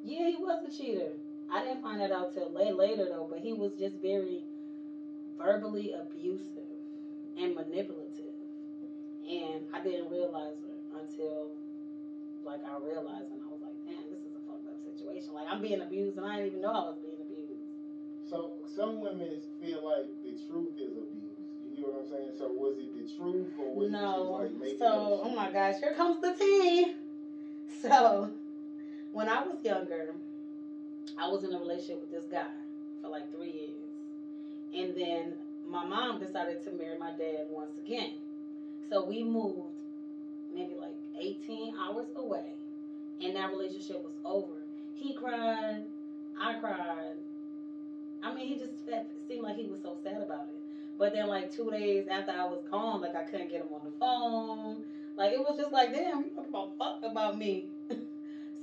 Yeah, he was a cheater. I didn't find that out till later though, but he was just very verbally abusive and manipulative. And I didn't realize it until like I realized, and I was like, damn, this is a fucked up situation. Like I'm being abused and I didn't even know I was being abused. So some women feel like the truth is abuse. You hear what I'm saying? So was it the truth or was it just like making up shit? Oh my gosh, here comes the tea. So when I was younger, I was in a relationship with this guy for like 3 years. And then my mom decided to marry my dad once again. So we moved maybe like 18 hours away. And that relationship was over. He cried. I cried. I mean, he just seemed like he was so sad about it. But then, like 2 days after I was gone, like I couldn't get him on the phone. Like it was just like, damn, you talking about fuck about me.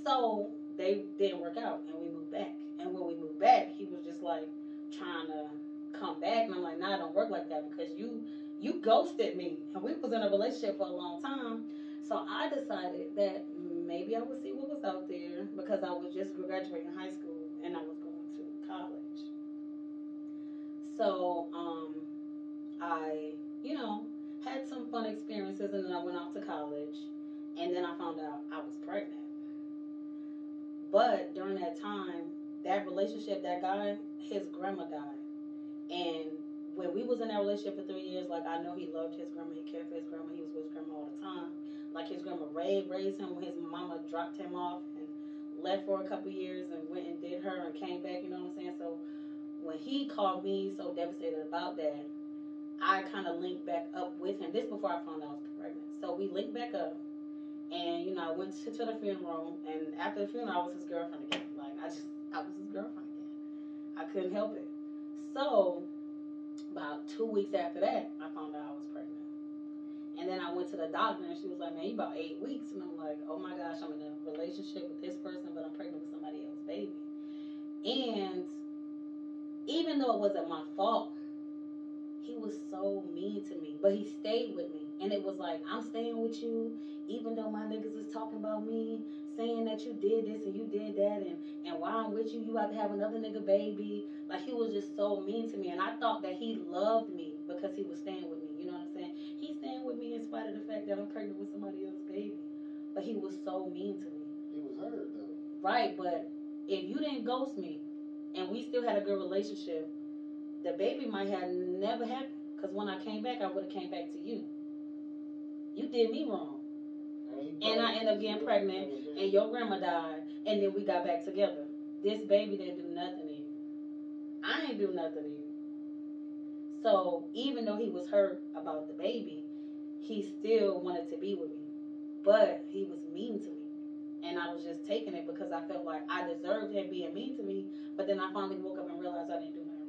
So they didn't work out, and we moved back. And when we moved back, he was just like trying to come back, and I'm like, nah, it don't work like that because you ghosted me, and we was in a relationship for a long time. So I decided that maybe I would see what was out there because I was just graduating high school and I was going to college. So I, had some fun experiences, and then I went off to college, and then I found out I was pregnant. But during that time, that relationship, that guy, his grandma died. And when we was in that relationship for 3 years, like I know he loved his grandma, he cared for his grandma, he was with his grandma all the time. Like his grandma raised him when his mama dropped him off and left for a couple years and went and did her and came back, you know what I'm saying? So when he called me so devastated about that, I kind of linked back up with him. This before I found out I was pregnant. So we linked back up. And I went to the funeral, and after the funeral, I was his girlfriend again. Like I was his girlfriend again. I couldn't help it. So about 2 weeks after that, I found out I was pregnant. And then I went to the doctor, and she was like, "Man, you about 8 weeks." And I'm like, "Oh my gosh, I'm in a relationship with this person, but I'm pregnant with somebody else's baby." And even though it wasn't my fault, he was so mean to me, but he stayed with me. And it was like, I'm staying with you, even though my niggas is talking about me, saying that you did this and you did that, and while I'm with you, you have to have another nigga baby. Like, he was just so mean to me. And I thought that he loved me because he was staying with me. You know what I'm saying? He's staying with me in spite of the fact that I'm pregnant with somebody else's baby. But he was so mean to me. He was hurt, though. Right, but if you didn't ghost me and we still had a good relationship, the baby might have never happened. Because when I came back, I would have came back to you. You did me wrong. And I ended up getting pregnant, and your grandma died, and then we got back together. This baby didn't do nothing to you. I ain't do nothing to you. So even though he was hurt about the baby, he still wanted to be with me. But he was mean to me. And I was just taking it because I felt like I deserved him being mean to me. But then I finally woke up and realized I didn't do nothing